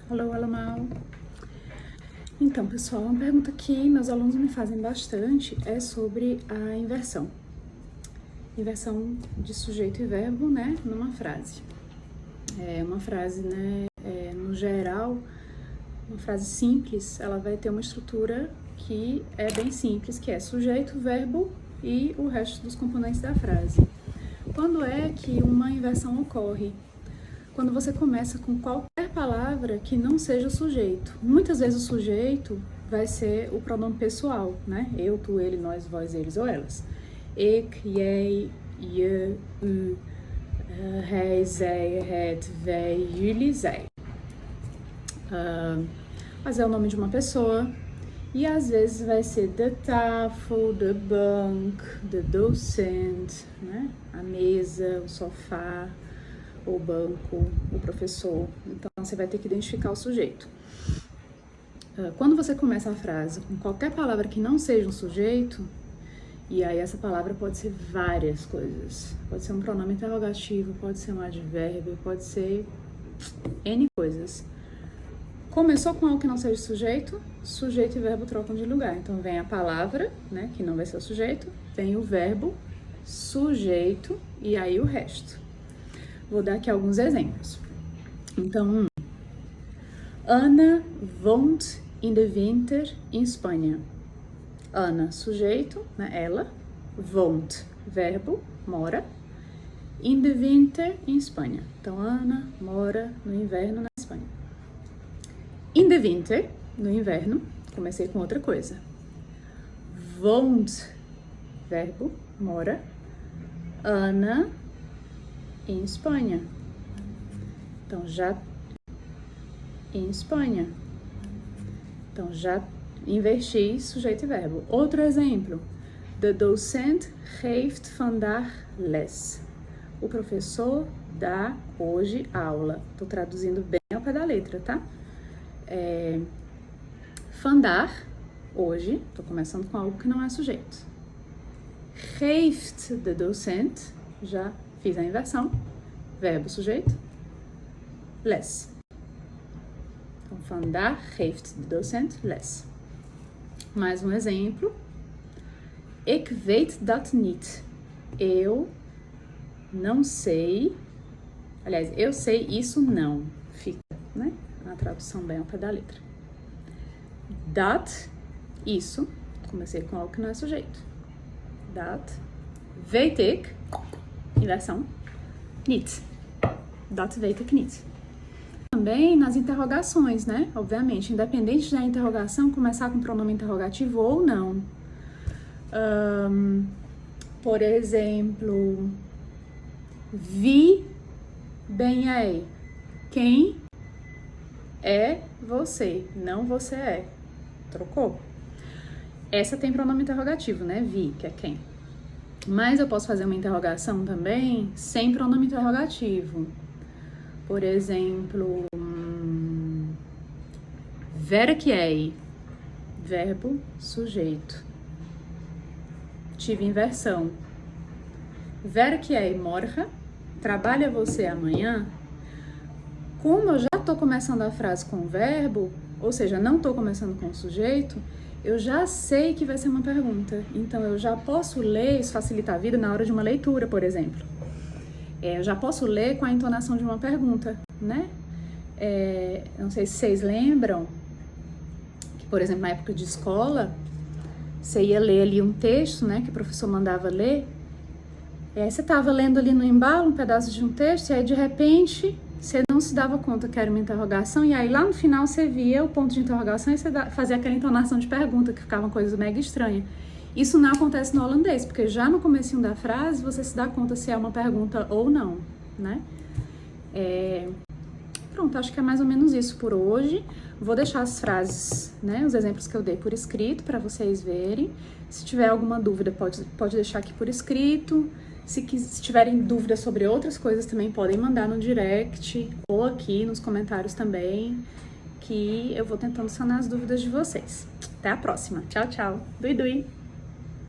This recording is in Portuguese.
Alô, alô, mal. Então, pessoal, uma pergunta que meus alunos me fazem bastante é sobre a inversão. Inversão de sujeito e verbo, né, numa frase. Uma frase, né, no geral, uma frase simples, ela vai ter uma estrutura que é bem simples, que é sujeito, verbo e o resto dos componentes da frase. Quando é que uma inversão ocorre? Quando você começa com qualquer palavra que não seja o sujeito. Muitas vezes o sujeito vai ser o pronome pessoal, né? Eu, tu, ele, nós, vós, eles ou elas. Ik, jij, je, u, hij, zij, het, wij, jullie, zij. Mas é o nome de uma pessoa. E às vezes vai ser de tafel, de bank, de docent, né? A mesa, o sofá, o banco, o professor. Então, você vai ter que identificar o sujeito. Quando você começa a frase com qualquer palavra que não seja um sujeito, e aí essa palavra pode ser várias coisas. Pode ser um pronome interrogativo, pode ser um advérbio, pode ser N coisas. Começou com algo que não seja sujeito, sujeito e verbo trocam de lugar. Então, vem a palavra, né, que não vai ser o sujeito, vem o verbo, sujeito e aí o resto. Vou dar aqui alguns exemplos. Então, Ana wohnt in de winter in Espanha. Ana, sujeito, né, ela. Wohnt, verbo, mora. In de winter, em Espanha. Então, Ana mora no inverno na Espanha. In de winter, no inverno, comecei com outra coisa. Wohnt, verbo, mora. Ana em Espanha. Então, já em Espanha. Então, já inverti sujeito e verbo. Outro exemplo. De docent geeft vandaag les. O professor dá hoje aula. Estou traduzindo bem ao pé da letra, tá? Vandaag, hoje. Estou começando com algo que não é sujeito. Geeft de docent, já fiz a inversão, verbo sujeito, les. Então, vandaag geeft de docent les. Mais um exemplo. Ik weet dat niet. Eu não sei. Aliás, eu sei isso não. Fica, né? A tradução bem ao pé da letra. Dat, isso. Comecei com algo que não é sujeito. Dat weet ik. Inversão, niet. Dat weet ik niet. Também nas interrogações, né? Obviamente, independente da interrogação, começar com pronome interrogativo ou não. Por exemplo, wie ben jij? Quem é você? Não você é. Trocou? Essa tem pronome interrogativo, né? Wie, que é quem. Mas eu posso fazer uma interrogação também sem pronome interrogativo. Por exemplo, werk jij? Verbo, sujeito. Tive inversão. Werk jij morgen? Trabalha você amanhã? Como eu já estou começando a frase com o verbo, ou seja, não estou começando com o sujeito, eu já sei que vai ser uma pergunta. Então, eu já posso ler, isso facilita a vida na hora de uma leitura, por exemplo. Eu já posso ler com a entonação de uma pergunta, né? Não sei se vocês lembram que, por exemplo, na época de escola, você ia ler ali um texto, né, que o professor mandava ler. E aí você estava lendo ali no embalo um pedaço de um texto, e aí, de repente, você não se dava conta que era uma interrogação, e aí lá no final você via o ponto de interrogação e você fazia aquela entonação de pergunta, que ficava uma coisa mega estranha. Isso não acontece no holandês, porque já no comecinho da frase você se dá conta se é uma pergunta ou não, né? Pronto, acho que é mais ou menos isso por hoje. Vou deixar as frases, né, os exemplos que eu dei por escrito para vocês verem. Se tiver alguma dúvida, pode deixar aqui por escrito. Se tiverem dúvidas sobre outras coisas, também podem mandar no direct ou aqui nos comentários também, que eu vou tentando sanar as dúvidas de vocês. Até a próxima. Tchau, tchau. Dui, dui.